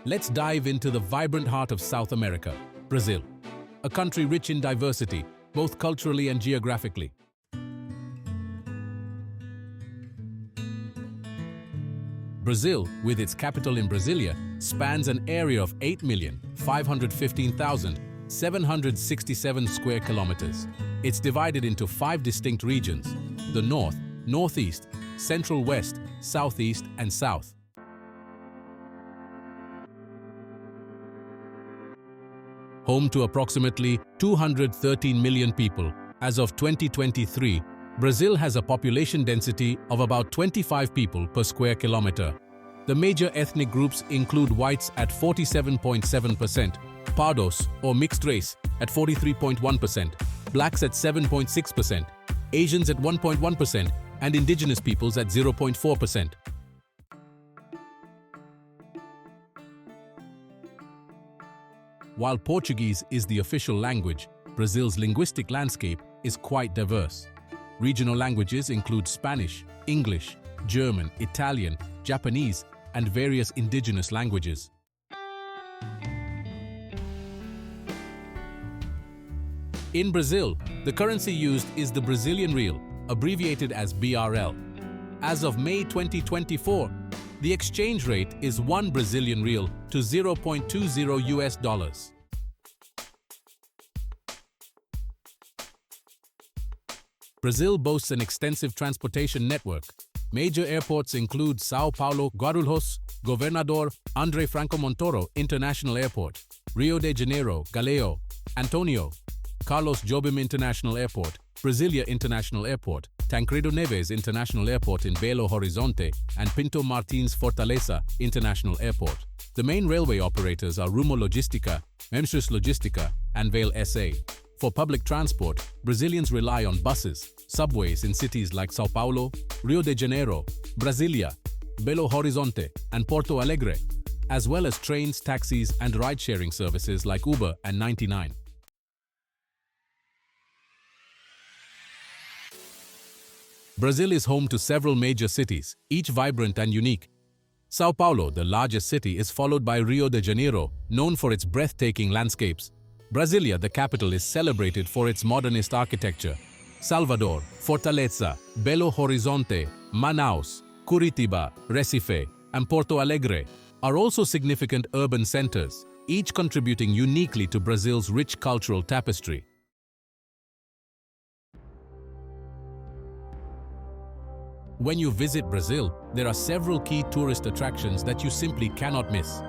Let's dive into the vibrant heart of South America, Brazil, a country rich in diversity, both culturally and geographically. Brazil, with its capital in Brasilia, spans an area of 8,515,767 square kilometers. It's divided into 5 distinct regions: the North, Northeast, Central West, Southeast, and South. Home to approximately 213 million people, as of 2023, Brazil has a population density of about 25 people per square kilometer. The major ethnic groups include whites at 47.7%, pardos or mixed race at 43.1%, blacks at 7.6%, Asians at 1.1%, and indigenous peoples at 0.4%. While Portuguese is the official language, Brazil's linguistic landscape is quite diverse. Regional languages include Spanish, English, German, Italian, Japanese, and various indigenous languages. In Brazil, the currency used is the Brazilian real, abbreviated as BRL. As of May 2024, the exchange rate is 1 Brazilian real to $0.20 US. Brazil boasts an extensive transportation network. Major airports include São Paulo Guarulhos, Governador André Franco Montoro International Airport, Rio de Janeiro Galeão, Antonio Carlos Jobim International Airport, Brasilia International Airport, Tancredo Neves International Airport in Belo Horizonte, and Pinto Martins Fortaleza International Airport. The main railway operators are Rumo Logística, Memphis Logística, and Vale SA. For public transport, Brazilians rely on buses, subways in cities like São Paulo, Rio de Janeiro, Brasilia, Belo Horizonte, and Porto Alegre, as well as trains, taxis, and ride-sharing services like Uber and 99. Brazil is home to several major cities, each vibrant and unique. São Paulo, the largest city, is followed by Rio de Janeiro, known for its breathtaking landscapes. Brasilia, the capital, is celebrated for its modernist architecture. Salvador, Fortaleza, Belo Horizonte, Manaus, Curitiba, Recife, and Porto Alegre are also significant urban centers, each contributing uniquely to Brazil's rich cultural tapestry. When you visit Brazil, there are several key tourist attractions that you simply cannot miss.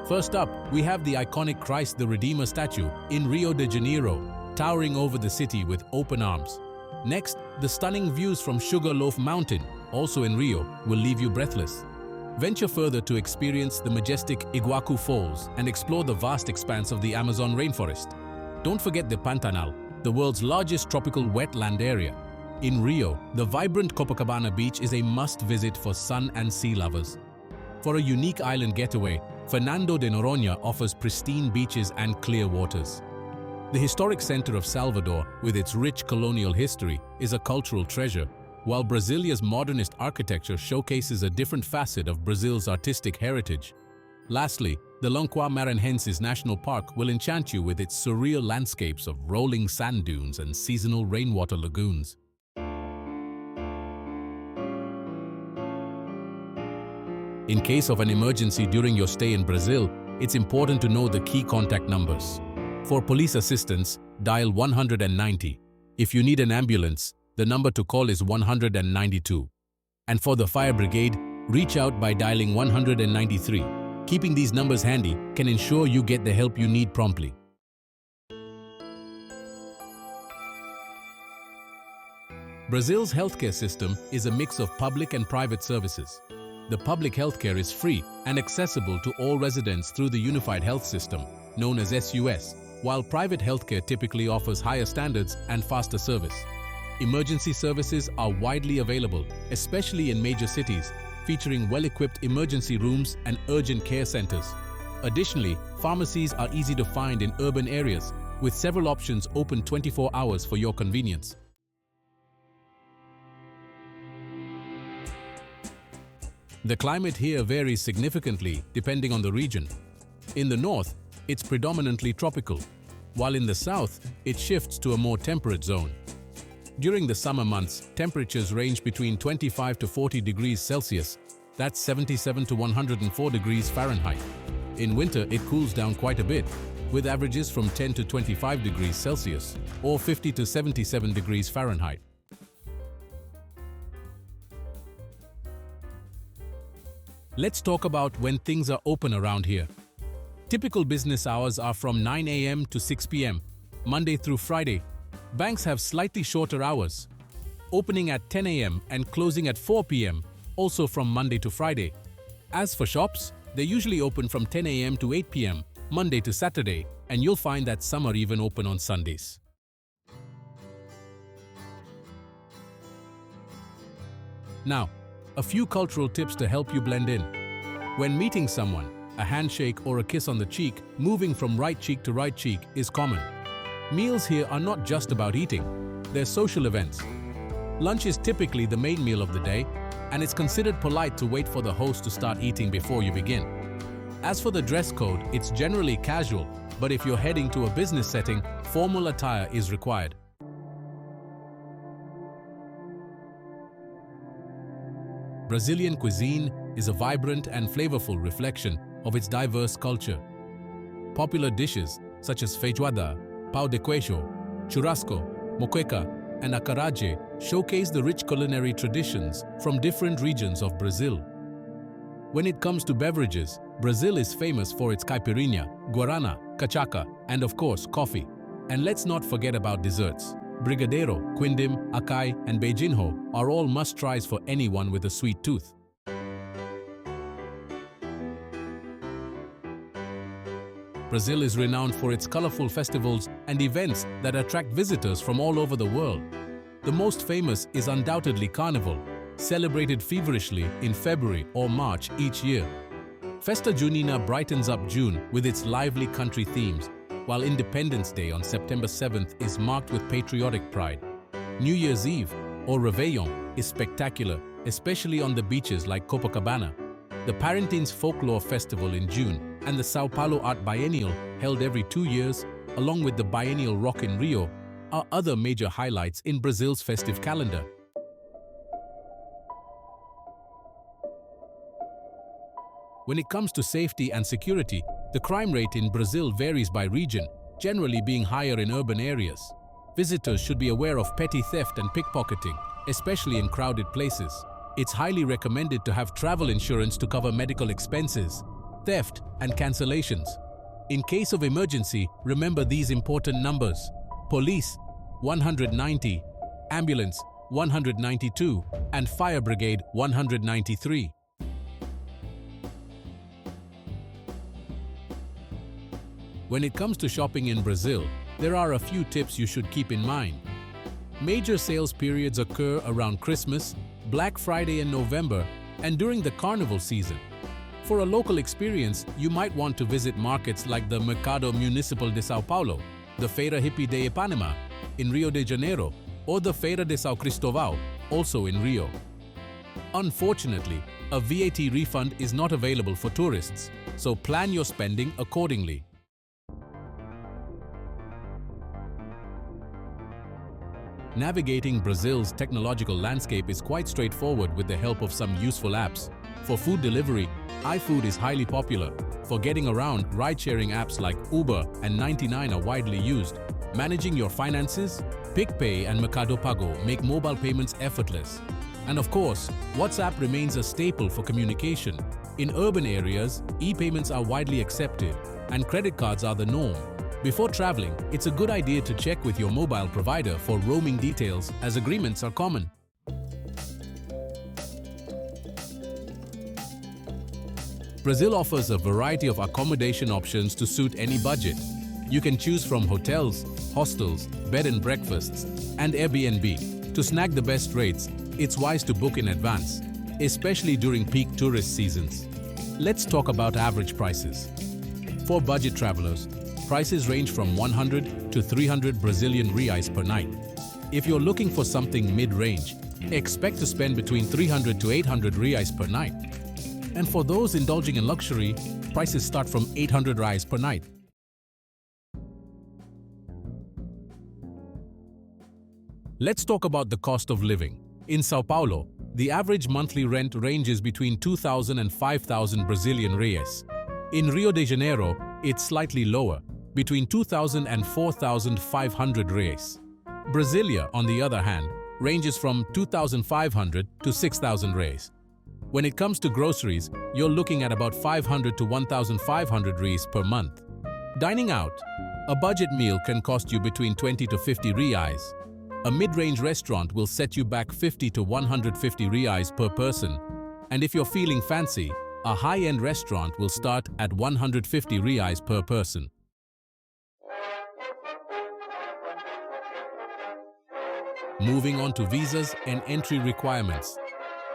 First up, we have the iconic Christ the Redeemer statue in Rio de Janeiro, towering over the city with open arms. Next, the stunning views from Sugarloaf Mountain, also in Rio, will leave you breathless. Venture further to experience the majestic Iguacu Falls and explore the vast expanse of the Amazon rainforest. Don't forget the Pantanal, the world's largest tropical wetland area. In Rio, the vibrant Copacabana beach is a must-visit for sun and sea lovers. For a unique island getaway, Fernando de Noronha offers pristine beaches and clear waters. The historic center of Salvador, with its rich colonial history, is a cultural treasure, while Brasilia's modernist architecture showcases a different facet of Brazil's artistic heritage. Lastly, the Lagoa Maranhenses National Park will enchant you with its surreal landscapes of rolling sand dunes and seasonal rainwater lagoons. In case of an emergency during your stay in Brazil, it's important to know the key contact numbers. For police assistance, dial 190. If you need an ambulance, the number to call is 192. And for the fire brigade, reach out by dialing 193. Keeping these numbers handy can ensure you get the help you need promptly. Brazil's healthcare system is a mix of public and private services. The public healthcare is free and accessible to all residents through the Unified Health System, known as SUS, while private healthcare typically offers higher standards and faster service. Emergency services are widely available, especially in major cities, featuring well-equipped emergency rooms and urgent care centers. Additionally, pharmacies are easy to find in urban areas, with several options open 24 hours for your convenience. The climate here varies significantly depending on the region. In the north, it's predominantly tropical, while in the south, it shifts to a more temperate zone. During the summer months, temperatures range between 25 to 40 degrees Celsius, that's 77 to 104 degrees Fahrenheit. In winter, it cools down quite a bit, with averages from 10 to 25 degrees Celsius, or 50 to 77 degrees Fahrenheit. Let's talk about when things are open around here. Typical business hours are from 9 a.m. to 6 p.m., Monday through Friday. Banks have slightly shorter hours, opening at 10 a.m. and closing at 4 p.m., also from Monday to Friday. As for shops, they usually open from 10 a.m. to 8 p.m., Monday to Saturday, and you'll find that some are even open on Sundays. Now, a few cultural tips to help you blend in. When meeting someone, a handshake or a kiss on the cheek, moving from right cheek to right cheek, is common. Meals here are not just about eating, they're social events. Lunch is typically the main meal of the day, and it's considered polite to wait for the host to start eating before you begin. As for the dress code, it's generally casual, but if you're heading to a business setting, formal attire is required. Brazilian cuisine is a vibrant and flavorful reflection of its diverse culture. Popular dishes such as feijoada, pão de queijo, churrasco, moqueca, and acarajé showcase the rich culinary traditions from different regions of Brazil. When it comes to beverages, Brazil is famous for its caipirinha, guarana, cachaca, and of course, coffee. And let's not forget about desserts. Brigadeiro, quindim, acai, and beijinho are all must-tries for anyone with a sweet tooth. Brazil is renowned for its colorful festivals and events that attract visitors from all over the world. The most famous is undoubtedly Carnival, celebrated feverishly in February or March each year. Festa Junina brightens up June with its lively country themes, while Independence Day on September 7th is marked with patriotic pride. New Year's Eve, or Réveillon, is spectacular, especially on the beaches like Copacabana. The Parintins Folklore Festival in June and the São Paulo Art Biennial, held every 2 years, along with the Biennial Rock in Rio, are other major highlights in Brazil's festive calendar. When it comes to safety and security, the crime rate in Brazil varies by region, generally being higher in urban areas. Visitors should be aware of petty theft and pickpocketing, especially in crowded places. It's highly recommended to have travel insurance to cover medical expenses, theft, and cancellations. In case of emergency, remember these important numbers: Police 190, Ambulance 192, and Fire Brigade 193. When it comes to shopping in Brazil, there are a few tips you should keep in mind. Major sales periods occur around Christmas, Black Friday in November, and during the carnival season. For a local experience, you might want to visit markets like the Mercado Municipal de São Paulo, the Feira Hippie de Ipanema in Rio de Janeiro, or the Feira de São Cristóvão, also in Rio. Unfortunately, a VAT refund is not available for tourists, so plan your spending accordingly. Navigating Brazil's technological landscape is quite straightforward with the help of some useful apps. For food delivery, iFood is highly popular. For getting around, ride-sharing apps like Uber and 99 are widely used. Managing your finances, PicPay and Mercado Pago make mobile payments effortless. And of course, WhatsApp remains a staple for communication. In urban areas, e-payments are widely accepted, and credit cards are the norm. Before traveling, it's a good idea to check with your mobile provider for roaming details, as agreements are common. Brazil offers a variety of accommodation options to suit any budget. You can choose from hotels, hostels, bed and breakfasts, and Airbnb. To snag the best rates, it's wise to book in advance, especially during peak tourist seasons. Let's talk about average prices. For budget travelers, prices range from 100 to 300 Brazilian reais per night. If you're looking for something mid-range, expect to spend between 300 to 800 reais per night. And for those indulging in luxury, prices start from 800 reais per night. Let's talk about the cost of living. In Sao Paulo, the average monthly rent ranges between 2,000 and 5,000 Brazilian reais. In Rio de Janeiro, it's slightly lower, between 2,000 and 4,500 reais. Brasilia, on the other hand, ranges from 2,500 to 6,000 reais. When it comes to groceries, you're looking at about 500 to 1,500 reais per month. Dining out, a budget meal can cost you between 20 to 50 reais. A mid-range restaurant will set you back 50 to 150 reais per person. And if you're feeling fancy, a high-end restaurant will start at 150 reais per person. Moving on to visas and entry requirements.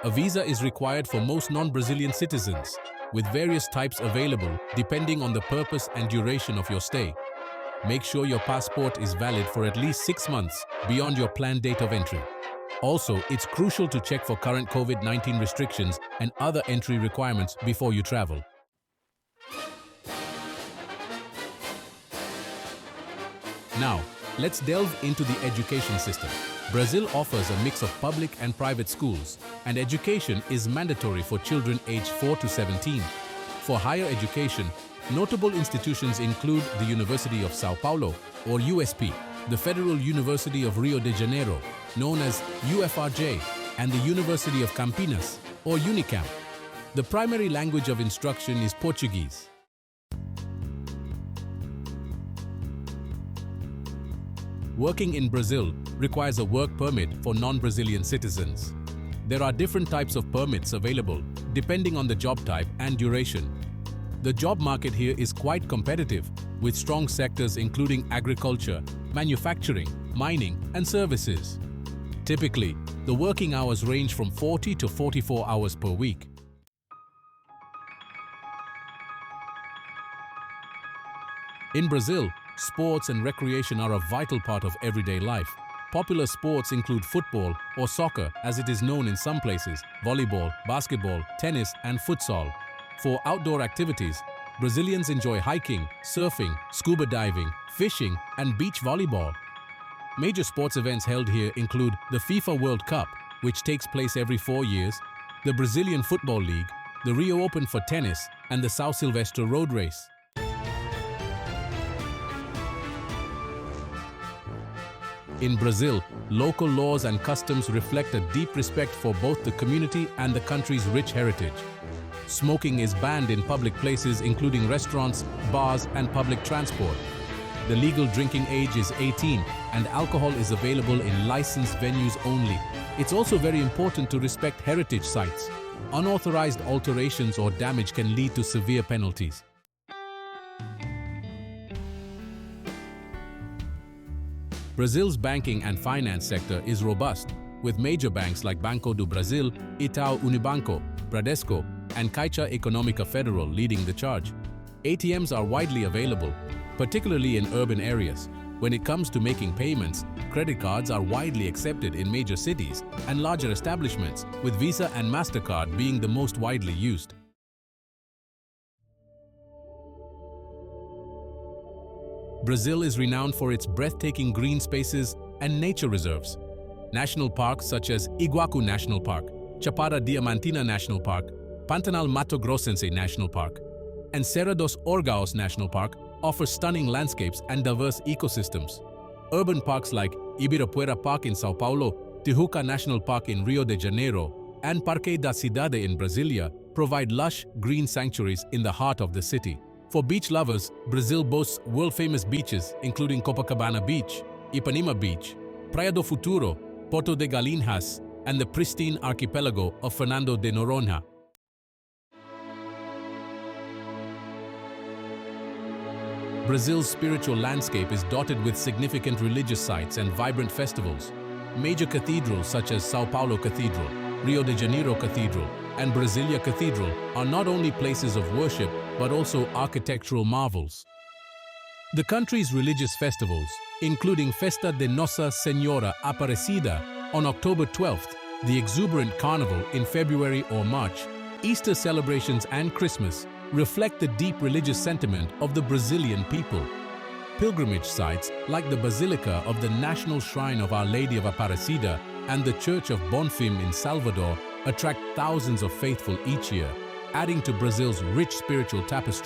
A visa is required for most non-Brazilian citizens, with various types available depending on the purpose and duration of your stay. Make sure your passport is valid for at least 6 months beyond your planned date of entry. Also, it's crucial to check for current COVID-19 restrictions and other entry requirements before you travel. Now, let's delve into the education system. Brazil offers a mix of public and private schools, and education is mandatory for children aged 4 to 17. For higher education, notable institutions include the University of Sao Paulo, or USP, the Federal University of Rio de Janeiro, known as UFRJ, and the University of Campinas, or Unicamp. The primary language of instruction is Portuguese. Working in Brazil requires a work permit for non-Brazilian citizens. There are different types of permits available depending on the job type and duration. The job market here is quite competitive, with strong sectors including agriculture, manufacturing, mining, and services. Typically, the working hours range from 40 to 44 hours per week. In Brazil, sports and recreation are a vital part of everyday life. Popular sports include football, or soccer as it is known in some places, volleyball, basketball, tennis, and futsal. For outdoor activities, Brazilians enjoy hiking, surfing, scuba diving, fishing, and beach volleyball. Major sports events held here include the FIFA World Cup, which takes place every 4 years, the Brazilian Football League, the Rio Open for tennis, and the São Silvestre Road Race. In Brazil, local laws and customs reflect a deep respect for both the community and the country's rich heritage. Smoking is banned in public places including restaurants, bars, and public transport. The legal drinking age is 18 and alcohol is available in licensed venues only. It's also very important to respect heritage sites. Unauthorized alterations or damage can lead to severe penalties. Brazil's banking and finance sector is robust, with major banks like Banco do Brasil, Itaú Unibanco, Bradesco, and Caixa Econômica Federal leading the charge. ATMs are widely available, particularly in urban areas. When it comes to making payments, credit cards are widely accepted in major cities and larger establishments, with Visa and MasterCard being the most widely used. Brazil is renowned for its breathtaking green spaces and nature reserves. National parks such as Iguacu National Park, Chapada Diamantina National Park, Pantanal Mato Grossense National Park, and Serra dos Órgãos National Park offer stunning landscapes and diverse ecosystems. Urban parks like Ibirapuera Park in São Paulo, Tijuca National Park in Rio de Janeiro, and Parque da Cidade in Brasília provide lush, green sanctuaries in the heart of the city. For beach lovers, Brazil boasts world-famous beaches including Copacabana Beach, Ipanema Beach, Praia do Futuro, Porto de Galinhas, and the pristine archipelago of Fernando de Noronha. Brazil's spiritual landscape is dotted with significant religious sites and vibrant festivals. Major cathedrals such as São Paulo Cathedral, Rio de Janeiro Cathedral, and Brasília Cathedral are not only places of worship but also architectural marvels. The country's religious festivals, including Festa de Nossa Senhora Aparecida on October 12th, the exuberant carnival in February or March, Easter celebrations and Christmas reflect the deep religious sentiment of the Brazilian people. Pilgrimage sites like the Basilica of the National Shrine of Our Lady of Aparecida and the Church of Bonfim in Salvador attract thousands of faithful each year, adding to Brazil's rich spiritual tapestry.